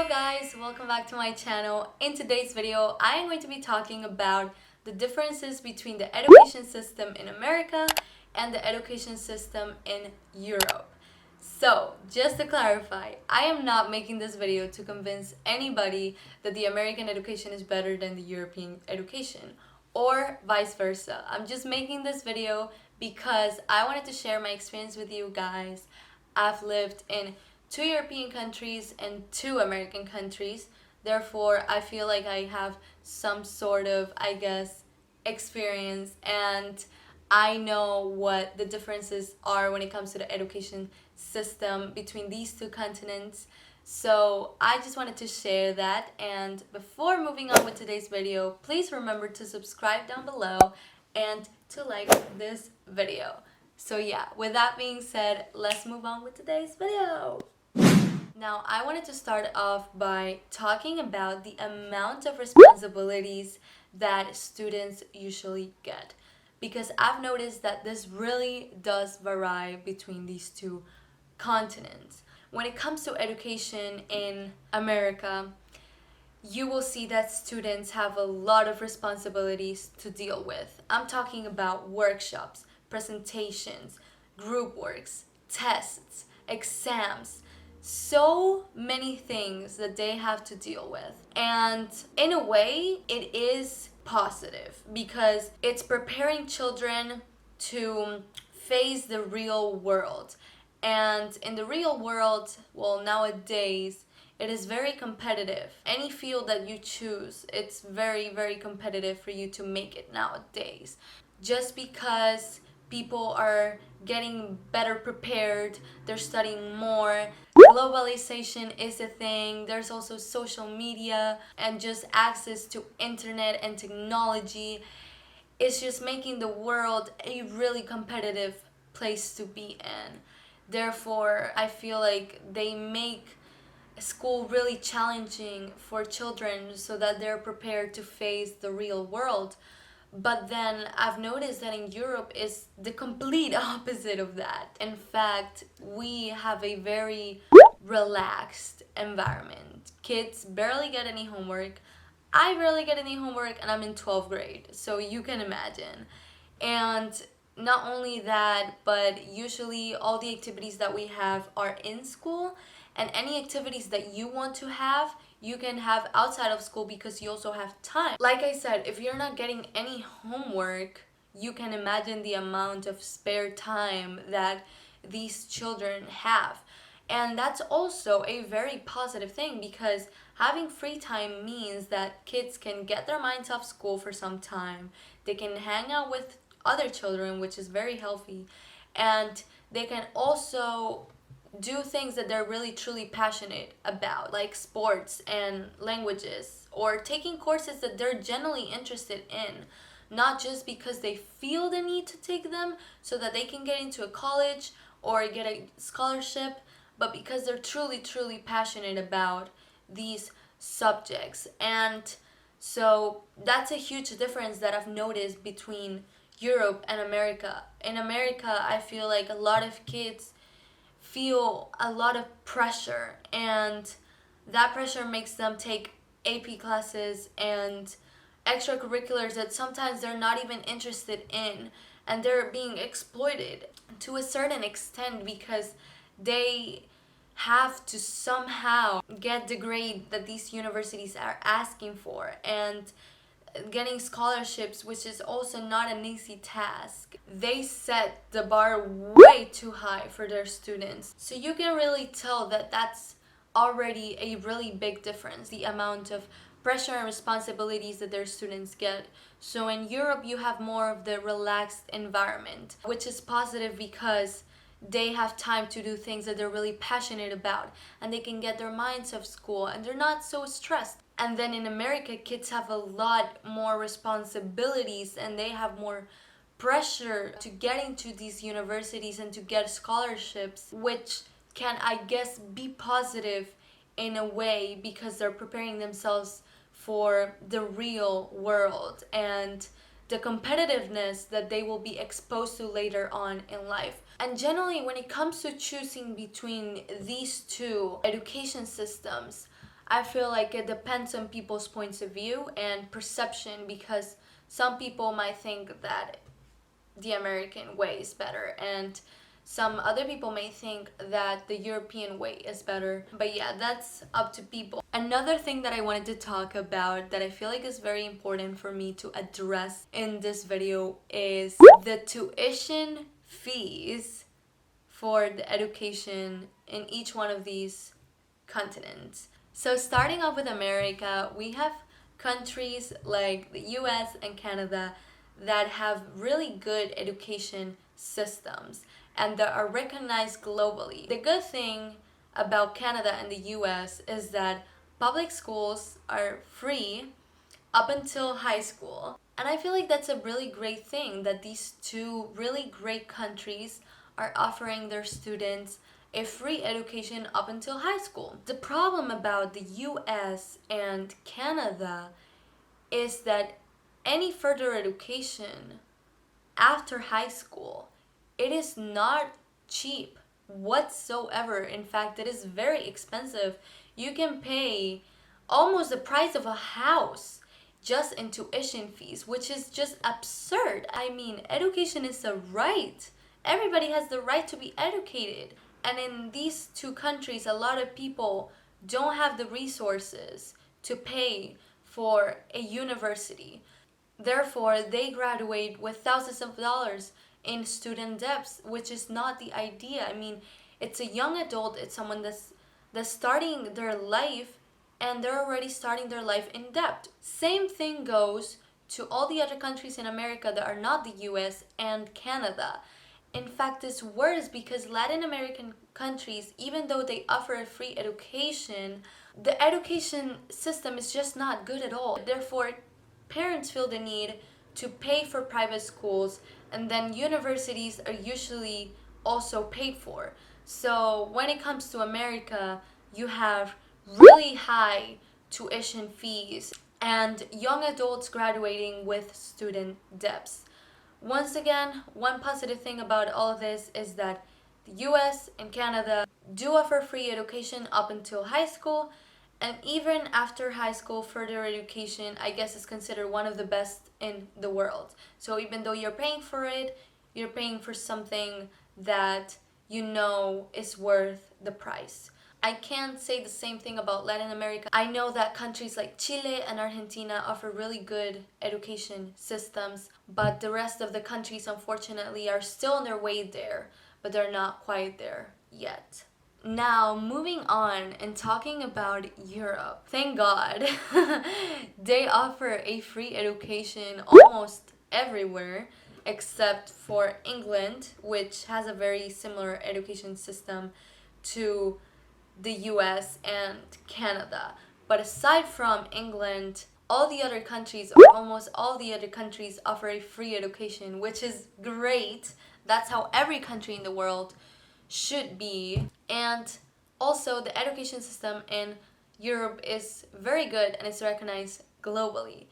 Hello guys, welcome back to my channel. In today's video, I am going to be talking about the differences between the education system in America and the education system in Europe. So, just to clarify, I am not making this video to convince anybody that the American education is better than the European education or vice versa. I'm just making this video because I wanted to share my experience with you guys. I've lived in 2 European countries and 2 American countries. Therefore, I feel like I have some sort of, experience, and I know what the differences are when it comes to the education system between these two continents. So I just wanted to share that. And before moving on with today's video, please remember to subscribe down below and to like this video. So yeah, with that being said, let's move on with today's video. Now, I wanted to start off by talking about the amount of responsibilities that students usually get. Because I've noticed that this really does vary between these two continents. When it comes to education in America, you will see that students have a lot of responsibilities to deal with. I'm talking about workshops, presentations, group works, tests, exams, so many things that they have to deal with. And in a way, it is positive because it's preparing children to face the real world. And in the real world, well, nowadays, it is very competitive. Any field that you choose, it's very, very competitive for you to make it nowadays. Just because people are getting better prepared, they're studying more. Globalization is a thing. There's also social media and just access to internet and technology. It's just making the world a really competitive place to be in. Therefore, I feel like they make school really challenging for children so that they're prepared to face the real world. But then I've noticed that in Europe is the complete opposite of that. In fact, we have a very relaxed environment. Kids barely get any homework. I barely get any homework and I'm in 12th grade. So you can imagine. And not only that, but usually all the activities that we have are in school, and any activities that you want to have, you can have outside of school because you also have time. Like I said, if you're not getting any homework, you can imagine the amount of spare time that these children have. And that's also a very positive thing because having free time means that kids can get their minds off school for some time. They can hang out with other children, which is very healthy, and they can also do things that they're really truly passionate about, like sports and languages, or taking courses that they're genuinely interested in, not just because they feel the need to take them so that they can get into a college or get a scholarship, but because they're truly, truly passionate about these subjects. And so that's a huge difference that I've noticed between Europe and America. In America, I feel like a lot of kids feel a lot of pressure, and that pressure makes them take AP classes and extracurriculars that sometimes they're not even interested in, and they're being exploited to a certain extent because they have to somehow get the grade that these universities are asking for, and getting scholarships, which is also not an easy task. They set the bar way too high for their students. So you can really tell that that's already a really big difference, the amount of pressure and responsibilities that their students get. So in Europe, you have more of the relaxed environment, which is positive because they have time to do things that they're really passionate about, and they can get their minds off school and they're not so stressed. And then in America, kids have a lot more responsibilities and they have more pressure to get into these universities and to get scholarships, which can, I guess, be positive in a way because they're preparing themselves for the real world and the competitiveness that they will be exposed to later on in life. And generally, when it comes to choosing between these two education systems, I feel like it depends on people's points of view and perception, because some people might think that the American way is better, and some other people may think that the European way is better. But yeah, that's up to people. Another thing that I wanted to talk about that I feel like is very important for me to address in this video is the tuition fees for the education in each one of these continents. So starting off with America, we have countries like the US and Canada that have really good education systems and that are recognized globally. The good thing about Canada and the US is that public schools are free up until high school. And I feel like that's a really great thing that these two really great countries are offering their students a free education up until high school. The problem about the US and Canada is that any further education after high school, it is not cheap whatsoever. In fact, it is very expensive. You can pay almost the price of a house just in tuition fees, which is just absurd. I mean, education is a right. Everybody has the right to be educated. And in these two countries, a lot of people don't have the resources to pay for a university. Therefore, they graduate with thousands of dollars in student debts, which is not the idea. I mean, it's a young adult, it's someone that's starting their life, and they're already starting their life in debt. Same thing goes to all the other countries in America that are not the US and Canada. In fact, it's worse because Latin American countries, even though they offer a free education, the education system is just not good at all. Therefore, parents feel the need to pay for private schools, and then universities are usually also paid for. So when it comes to America, you have really high tuition fees and young adults graduating with student debts. Once again, one positive thing about all of this is that the US and Canada do offer free education up until high school, and even after high school, further education, I guess, is considered one of the best in the world. So even though you're paying for it, you're paying for something that you know is worth the price. I can't say the same thing about Latin America. I know that countries like Chile and Argentina offer really good education systems, but the rest of the countries, unfortunately, are still on their way there, but they're not quite there yet. Now, moving on and talking about Europe. Thank God they offer a free education almost everywhere except for England, which has a very similar education system to the US and Canada. But aside from England, all the other countries, or almost all the other countries, offer a free education, which is great. That's how every country in the world should be. And also, the education system in Europe is very good and it's recognized globally,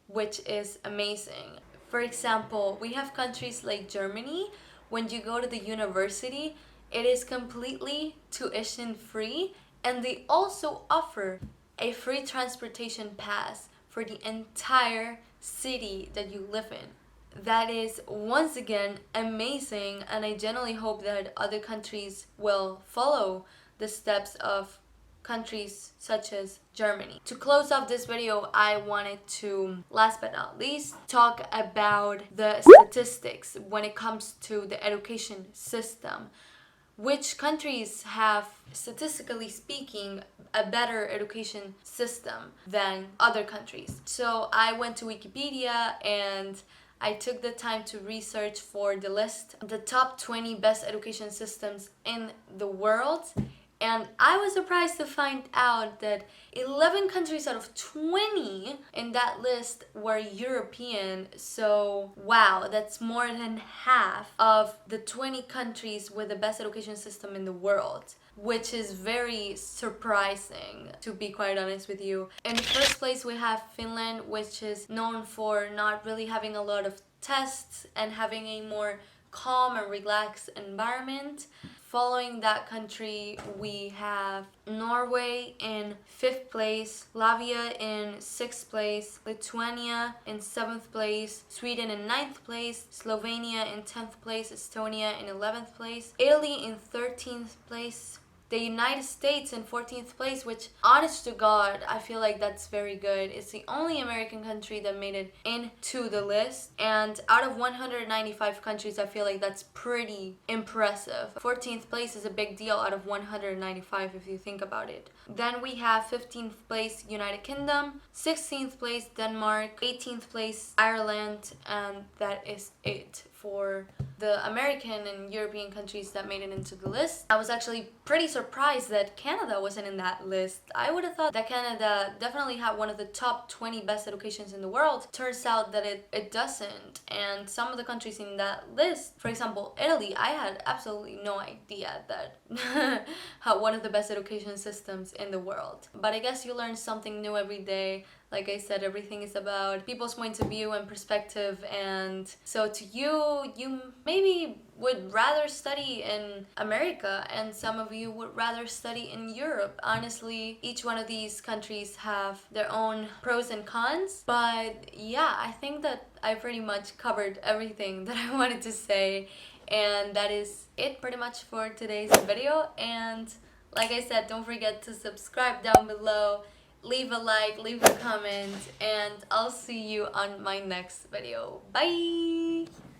which is amazing. For example, we have countries like Germany. When you go to the university, it is completely tuition free, and they also offer a free transportation pass for the entire city that you live in. That is once again amazing, and I genuinely hope that other countries will follow the steps of countries such as Germany. To close off this video, I wanted to, last but not least, talk about the statistics when it comes to the education system. Which countries have, statistically speaking, a better education system than other countries? So I went to Wikipedia and I took the time to research for the list, the top 20 best education systems in the world. And I was surprised to find out that 11 countries out of 20 in that list were European. So, wow, that's more than half of the 20 countries with the best education system in the world, which is very surprising, to be quite honest with you. In the first place, we have Finland, which is known for not really having a lot of tests and having a more calm and relaxed environment. Following that country, we have Norway in 5th place, Latvia in 6th place, Lithuania in 7th place, Sweden in 9th place, Slovenia in 10th place, Estonia in 11th place, Italy in 13th place, the United States in 14th place, which, honest to God, I feel like that's very good. It's the only American country that made it into the list. And out of 195 countries, I feel like that's pretty impressive. 14th place is a big deal out of 195 if you think about it. Then we have 15th place United Kingdom, 16th place Denmark, 18th place Ireland, and that is it for the American and European countries that made it into the list. I was actually pretty surprised that Canada wasn't in that list. I would have thought that Canada definitely had one of the top 20 best educations in the world. Turns out that it doesn't. And some of the countries in that list, for example, Italy, I had absolutely no idea that had one of the best education systems in the world. But I guess you learn something new every day. Like I said, everything is about people's points of view and perspective, and so to you maybe would rather study in America, and some of you would rather study in Europe. Honestly, each one of these countries have their own pros and cons, but yeah, I think that I pretty much covered everything that I wanted to say, and that is it pretty much for today's video. And like I said, don't forget to subscribe down below, leave a like, leave a comment, and I'll see you on my next video. Bye!